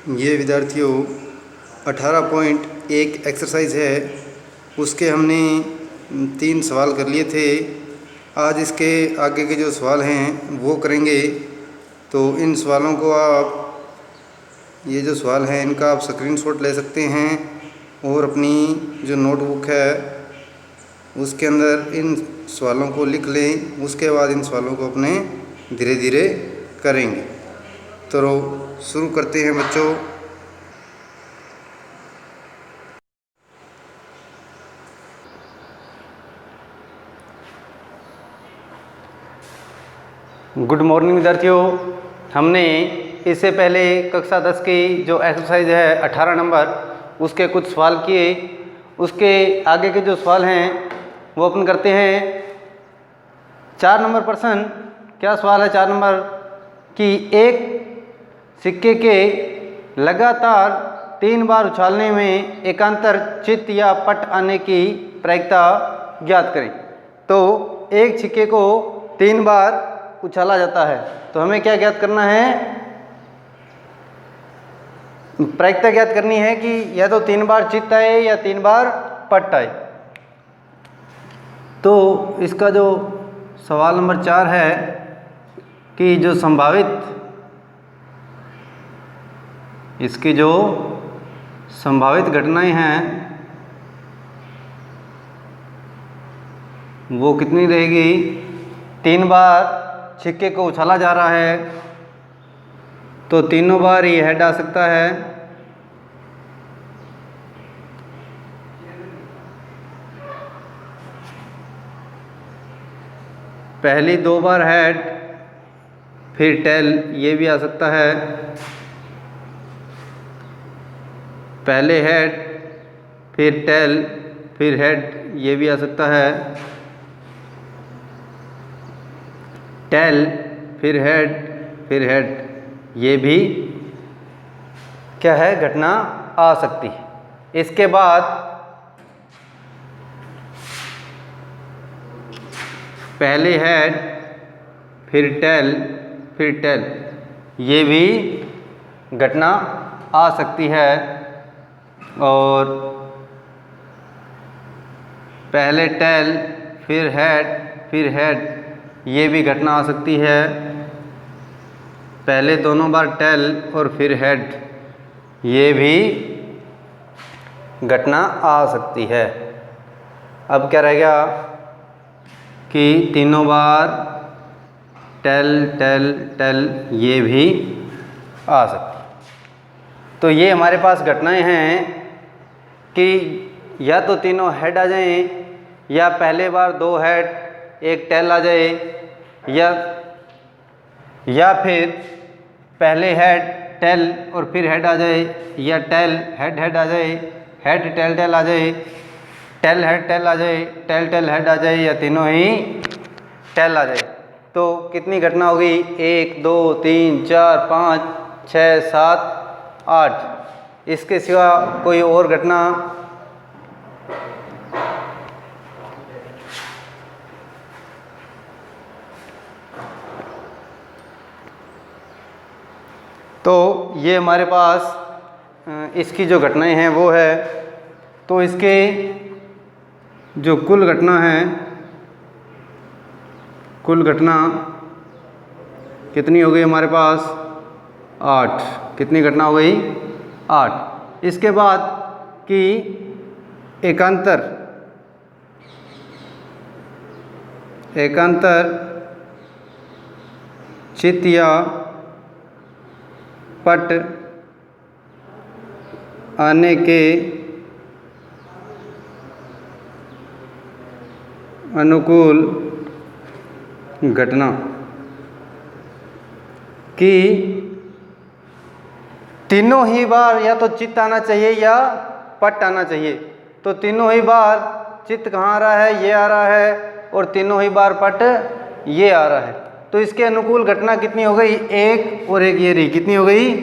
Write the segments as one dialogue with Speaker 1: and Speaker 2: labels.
Speaker 1: ये विद्यार्थियों 18.1 एक्सरसाइज है, उसके हमने 3 सवाल कर लिए थे। आज इसके आगे के जो सवाल हैं वो करेंगे। तो इन सवालों को आप, ये जो सवाल हैं इनका आप स्क्रीनशॉट ले सकते हैं और अपनी जो नोटबुक है उसके अंदर इन सवालों को लिख लें। उसके बाद इन सवालों को अपने धीरे धीरे करेंगे। तो शुरू करते हैं बच्चों।
Speaker 2: गुड मॉर्निंग विद्यार्थियों। हमने इससे पहले कक्षा 10 की जो एक्सरसाइज है 18 नंबर, उसके कुछ सवाल किए। उसके आगे के जो सवाल हैं वो अपन करते हैं। 4 नंबर प्रश्न, क्या सवाल है 4 नंबर कि एक सिक्के के लगातार 3 बार उछालने में एकांतर चित्त या पट आने की प्रायिकता ज्ञात करें। तो एक सिक्के को 3 बार उछाला जाता है तो हमें क्या ज्ञात करना है? प्रायिकता ज्ञात करनी है कि या तो 3 बार चित्त आए या 3 बार पट आए। तो इसका जो सवाल नंबर 4 है कि जो इसकी जो संभावित घटनाएं हैं वो कितनी रहेगी? 3 बार सिक्के को उछाला जा रहा है तो तीनों बार ये हेड आ सकता है। पहली 2 बार हेड, फिर टेल, ये भी आ सकता है। पहले हेड, फिर टेल, फिर हेड, ये भी आ सकता है। टेल, फिर हेड, ये भी क्या है? घटना आ सकती है। इसके बाद पहले हेड, फिर टेल, ये भी घटना आ सकती है। और पहले टेल, फिर हेड, ये भी घटना आ सकती है। पहले दोनों बार टेल और फिर हेड, ये भी घटना आ सकती है। अब क्या रह गया कि तीनों बार टेल, ये भी आ सकती है। तो ये हमारे पास घटनाएं हैं कि या तो तीनों हेड आ जाएं, या पहले बार 2 हेड 1 टेल आ जाए, या फिर पहले हेड टेल और फिर हेड आ जाए, या टेल हेड आ जाए, हेड टेल आ जाए, टेल हेड आ जाए, टेल हेड आ जाए, या तीनों ही टेल आ जाए। तो कितनी घटना होगी? 1 2 3 4 5 6 7 8। इसके सिवा कोई और घटना तो ये हमारे पास इसकी जो घटनाएं हैं वो है। तो इसके जो कुल घटना है, कुल घटना कितनी हो गई हमारे पास? 8। कितनी घटना हो गई? 8। इसके बाद कि एकांतर चित्त या पट आने के अनुकूल घटना कि तीनों ही बार या तो चित्त आना चाहिए या पट आना चाहिए। तो तीनों ही बार चित्त कहाँ आ रहा है? ये आ रहा है, और तीनों ही बार पट ये आ रहा है। तो इसके अनुकूल घटना कितनी हो गई? 1 और 1 ये रही, कितनी हो गई?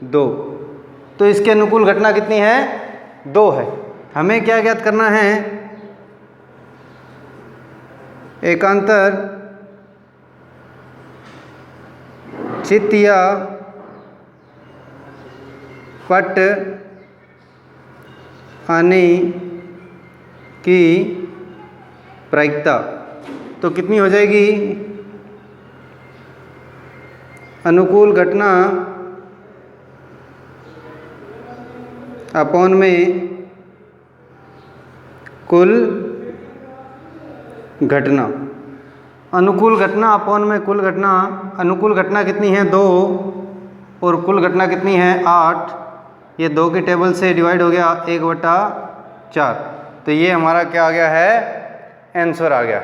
Speaker 2: 2। तो इसके अनुकूल घटना कितनी है? 2 है। हमें क्या ज्ञात करना है? एकांतर चित्त या
Speaker 1: पट आने की प्रायिकता तो कितनी हो जाएगी? अनुकूल घटना अपॉन में कुल घटना। अनुकूल घटना अपॉन में कुल घटना। अनुकूल घटना कितनी है? 2 और कुल घटना कितनी है? 8। ये 2 की टेबल से डिवाइड हो गया 1/4। तो ये हमारा क्या आ गया है? आंसर आ गया।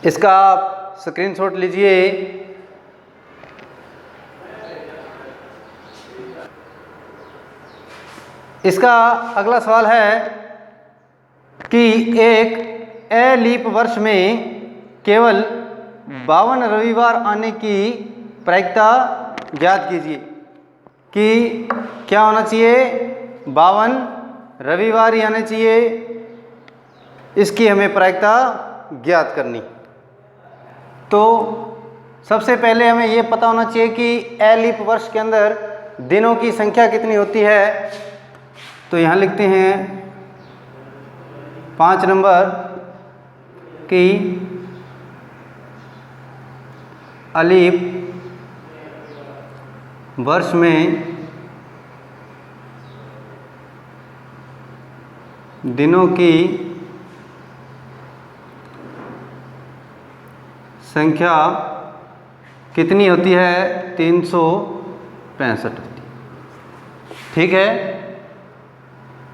Speaker 1: इसका आप स्क्रीनशॉट लीजिए। इसका अगला सवाल है कि एक अलीप वर्ष में केवल 52 रविवार आने की प्रायिकता ज्ञात कीजिए। कि क्या होना चाहिए? 52 रविवार ही आने चाहिए। इसकी हमें प्रायिकता ज्ञात करनी। तो सबसे पहले हमें ये पता होना चाहिए कि अलीप वर्ष के अंदर दिनों की संख्या कितनी होती है। तो यहाँ लिखते हैं 5 नंबर की अलीप वर्ष में दिनों की संख्या कितनी होती है? 365 होती है। ठीक है,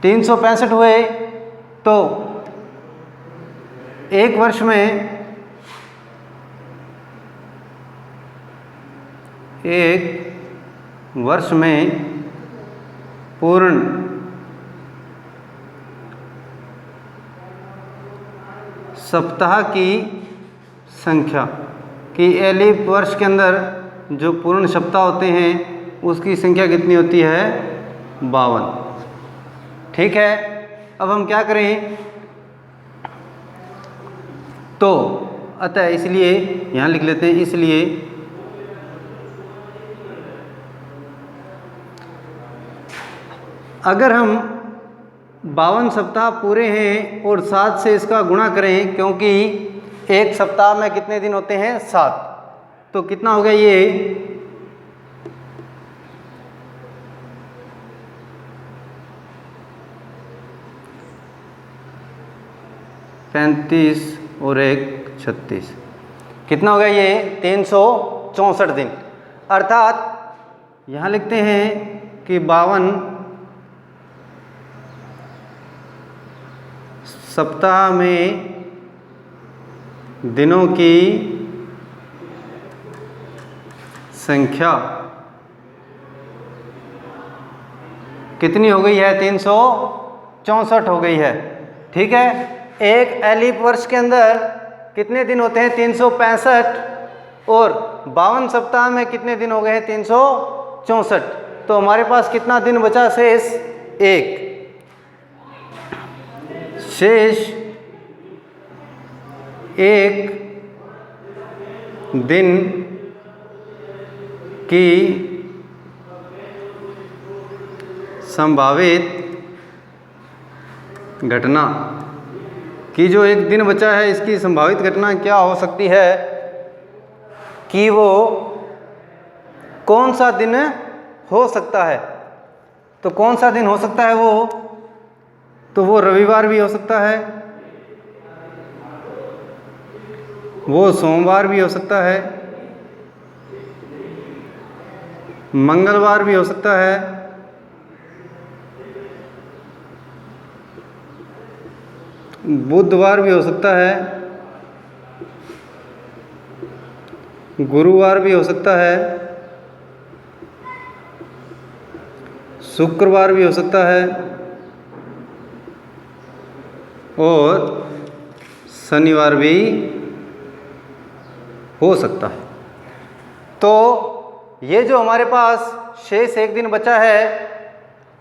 Speaker 1: 365 हुए तो एक वर्ष में पूर्ण सप्ताह की संख्या कि अलीप वर्ष के अंदर जो पूर्ण सप्ताह होते हैं उसकी संख्या कितनी होती है? 52। ठीक है, अब हम क्या करें? तो अतः इसलिए यहाँ लिख लेते हैं, इसलिए अगर हम 52 सप्ताह पूरे हैं और 7 से इसका गुणा करें, क्योंकि एक सप्ताह में कितने दिन होते हैं? 7। तो कितना हो गया ये? 35 और 1 36। कितना हो गया ये? 364 दिन। अर्थात यहाँ लिखते हैं कि 52 सप्ताह में दिनों की संख्या कितनी हो गई है? 364 हो गई है। ठीक है, एक अलीप वर्ष के अंदर कितने दिन होते हैं? 365 और 52 सप्ताह में कितने दिन हो गए हैं? 364। तो हमारे पास कितना दिन बचा शेष? 1। शेष 1 दिन की संभावित घटना कि जो एक दिन बचा है इसकी संभावित घटना क्या हो सकती है? कि वो कौन सा दिन हो सकता है? तो कौन सा दिन हो सकता है वो? तो वो रविवार भी हो सकता है, वो सोमवार भी हो सकता है, मंगलवार भी हो सकता है, बुधवार भी हो सकता है, गुरुवार भी हो सकता है, शुक्रवार भी हो सकता है और शनिवार भी हो सकता है। तो ये जो हमारे पास शेष एक दिन बचा है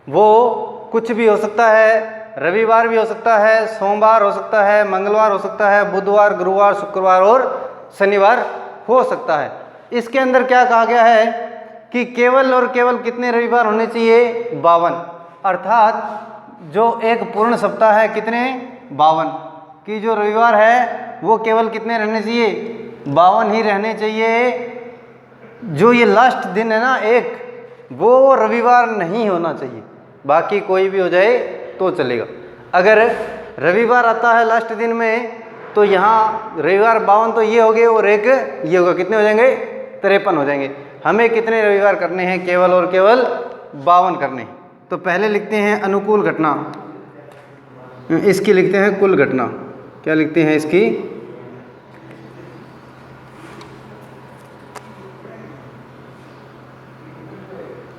Speaker 1: वो कुछ भी हो सकता है। रविवार भी हो सकता है, सोमवार हो सकता है, मंगलवार हो सकता है, बुधवार, गुरुवार, शुक्रवार और शनिवार हो सकता है। इसके अंदर क्या कहा गया है
Speaker 2: कि केवल और केवल कितने रविवार होने चाहिए? 52। अर्थात जो एक पूर्ण सप्ताह है कितने? 52 कि जो रविवार है वो केवल कितने रहने चाहिए? 52 ही रहने चाहिए। जो ये लास्ट दिन है ना एक, वो रविवार नहीं होना चाहिए, बाकी कोई भी हो जाए तो चलेगा। अगर रविवार आता है लास्ट दिन में तो यहाँ रविवार 52 तो ये हो गए और एक ये होगा, कितने हो जाएंगे? 53 हो जाएंगे। हमें कितने रविवार करने हैं? केवल और केवल 52 करने हैं। तो पहले लिखते हैं अनुकूल घटना, इसकी लिखते हैं कुल घटना। क्या लिखते हैं इसकी?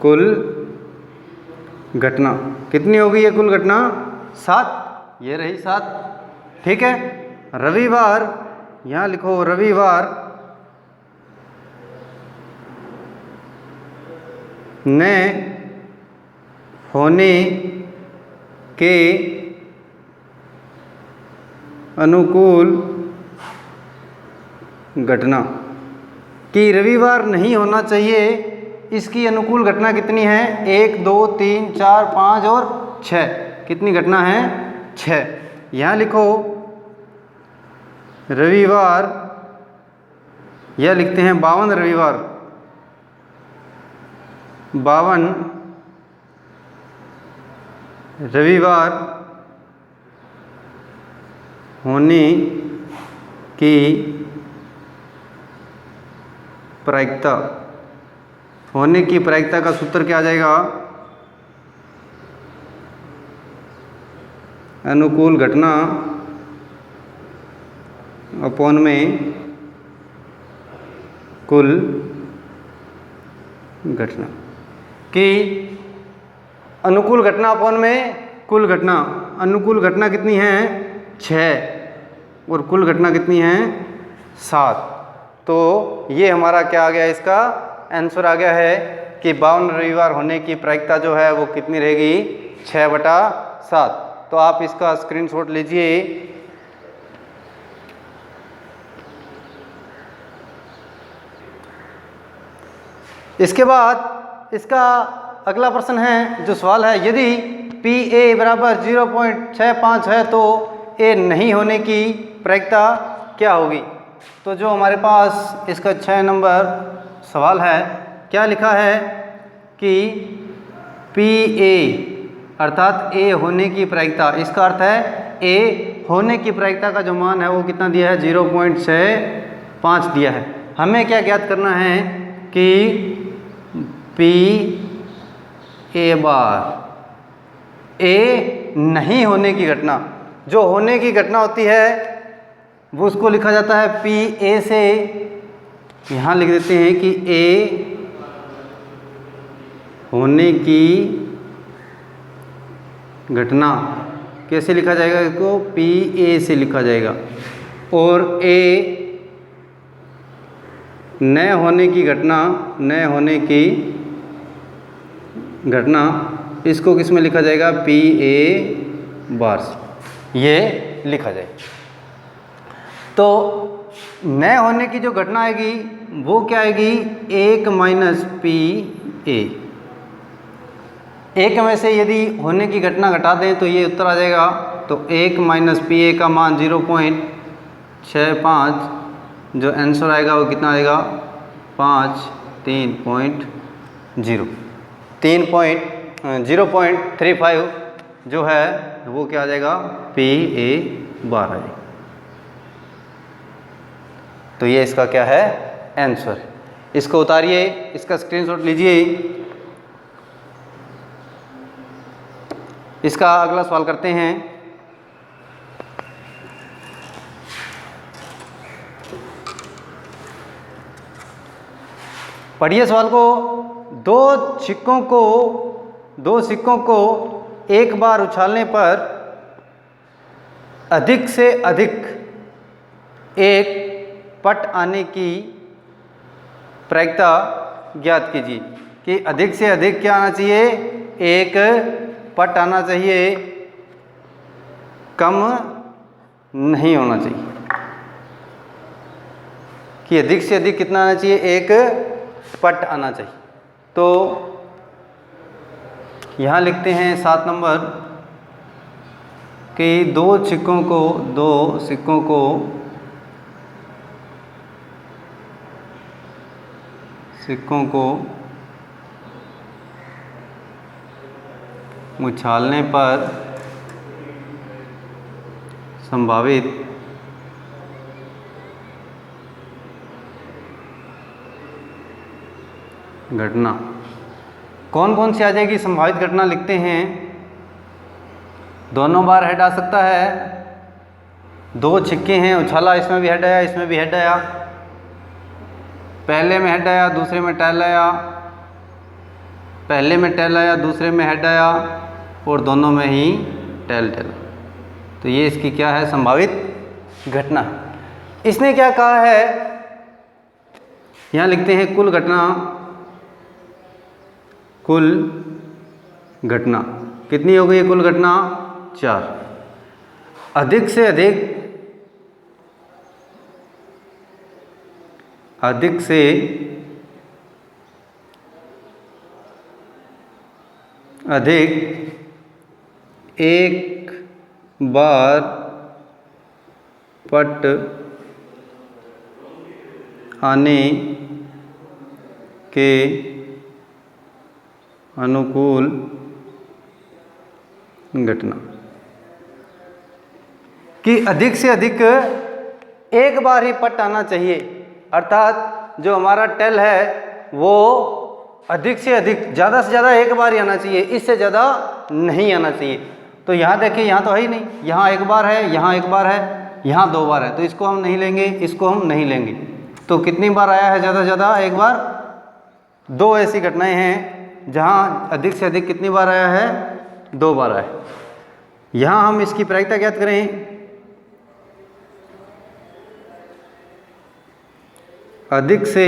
Speaker 2: कुल घटना। कितनी होगी ये कुल घटना? 7। ये रही 7, ठीक है। रविवार, यहाँ लिखो रविवार न होने के अनुकूल घटना, कि रविवार नहीं होना चाहिए, इसकी अनुकूल घटना कितनी है? 1 2 3 4 5 और 6। कितनी घटना है? 6। यहाँ लिखो रविवार, यह लिखते हैं 52 रविवार, 52 रविवार होने की प्रायिकता। होने की प्रायिकता का सूत्र क्या आ जाएगा? अनुकूल घटना अपॉन में कुल घटना, कि अनुकूल घटना अपॉन में कुल घटना। अनुकूल घटना कितनी है? 6 और कुल घटना कितनी है? 7। तो ये हमारा क्या आ गया? इसका आंसर आ गया है कि 52 रविवार होने की प्रायिकता जो है वो कितनी रहेगी? 6/7। तो आप इसका स्क्रीनशॉट लीजिए। इसके बाद इसका अगला प्रश्न है, जो सवाल है, यदि PA बराबर 0.65 है तो A नहीं होने की प्रायिकता क्या होगी? तो जो हमारे पास इसका 6 नंबर सवाल है, क्या लिखा है कि PA अर्थात A होने की प्रायिकता, इसका अर्थ है A होने की प्रायिकता का जो मान है वो कितना दिया है? 0.65 दिया है। हमें क्या ज्ञात करना है कि PA बार, A नहीं होने की घटना, जो होने की घटना होती है वो उसको लिखा जाता है PA से। यहाँ लिख देते हैं कि A होने की घटना कैसे लिखा जाएगा? इसको PA से लिखा जाएगा। और A न होने की घटना, न होने की घटना, इसको किस में लिखा जाएगा? PA बार से ये लिखा जाए। तो न होने की जो घटना आएगी वो क्या आएगी? 1 माइनस PA। 1 में से यदि होने की घटना घटा दें तो ये उत्तर आ जाएगा। तो 1 माइनस PA का मान 0.65, जो आंसर आएगा वो कितना आएगा? 0.35 जो है वो क्या आ जाएगा? PA बार आ जाएगा। तो ये इसका क्या है? आंसर। इसको उतारिए, इसका स्क्रीनशॉट लीजिए। इसका अगला सवाल करते हैं। पढ़िए सवाल को। दो सिक्कों को एक बार उछालने पर अधिक से अधिक एक पट आने की प्रायिकता ज्ञात कीजिए। कि अधिक से अधिक क्या आना चाहिए? एक पट आना चाहिए, कम नहीं होना चाहिए। कि अधिक से अधिक कितना आना चाहिए? एक पट आना चाहिए। तो यहाँ लिखते हैं 7 नंबर कि दो सिक्कों को उछालने पर संभावित घटना कौन कौन सी आ जाएगी? संभावित घटना लिखते हैं। दोनों बार हेड आ सकता है, दो छिक्के हैं, उछाला, इसमें भी हेड आया, इसमें भी हेड आया, पहले में हेड आया, दूसरे में टेल आया, पहले में टेल आया, दूसरे में हेड आया और दोनों में ही टेल। तो ये इसकी क्या है? संभावित घटना। इसने क्या कहा है? यहाँ लिखते हैं कुल घटना कितनी हो गई? कुल घटना 4। अधिक से अधिक एक बार पट आने के अनुकूल घटना कि अधिक से अधिक एक बार ही पट आना चाहिए, अर्थात जो हमारा टेल है वो अधिक से अधिक, ज़्यादा से ज़्यादा एक बार ही आना चाहिए, इससे ज़्यादा नहीं आना चाहिए। तो यहाँ देखिए, यहाँ तो है ही नहीं, यहाँ एक बार है, यहाँ एक बार है, यहाँ 2 बार है, तो इसको हम नहीं लेंगे, इसको हम नहीं लेंगे। तो कितनी बार आया है ज़्यादा से ज़्यादा? एक बार। 2 ऐसी घटनाएं हैं जहाँ अधिक से अधिक कितनी बार आया है? 2 बार आया है। यहाँ हम इसकी प्रायिकता ज्ञात करें। अधिक से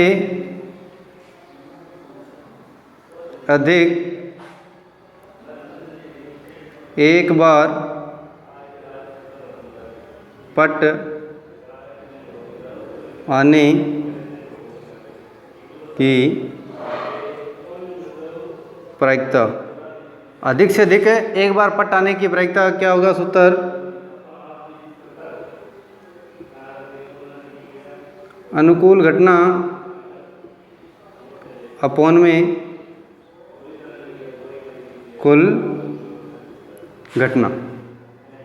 Speaker 2: अधिक एक बार पट आने की प्रायिकता, अधिक से अधिक एक बार पट आने की प्रायिकता क्या होगा? सूत्र अनुकूल घटना अपॉन में कुल घटना।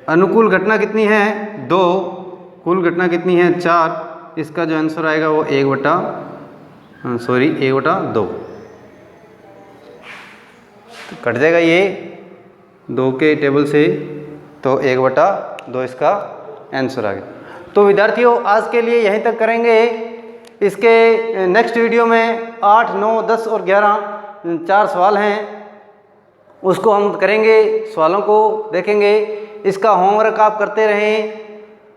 Speaker 2: अनुकूल घटना कितनी है? 2। कुल घटना कितनी है? 4। इसका जो आंसर आएगा वो 1/2 तो कट जाएगा ये 2 के टेबल से, तो 1/2 इसका आंसर आ गया। तो विद्यार्थियों आज के लिए यहीं तक करेंगे। इसके नेक्स्ट वीडियो में 8, 9, 10 और 11 4 सवाल हैं, उसको हम करेंगे, सवालों को देखेंगे। इसका होमवर्क आप करते रहें।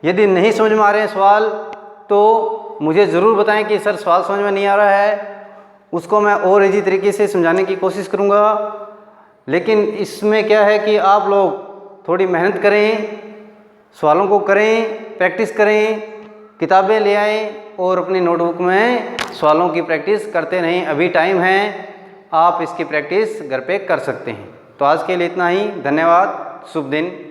Speaker 2: यदि नहीं समझ में आ रहे हैं सवाल तो मुझे ज़रूर बताएं कि सर सवाल समझ में नहीं आ रहा है, उसको मैं और इजी तरीके से समझाने की कोशिश करूँगा। लेकिन इसमें क्या है कि आप लोग थोड़ी मेहनत करें, सवालों को करें, प्रैक्टिस करें, किताबें ले आएँ और अपनी नोटबुक में सवालों की प्रैक्टिस करते रहें। अभी टाइम है, आप इसकी प्रैक्टिस घर पे कर सकते हैं। तो आज के लिए इतना ही। धन्यवाद। शुभ दिन।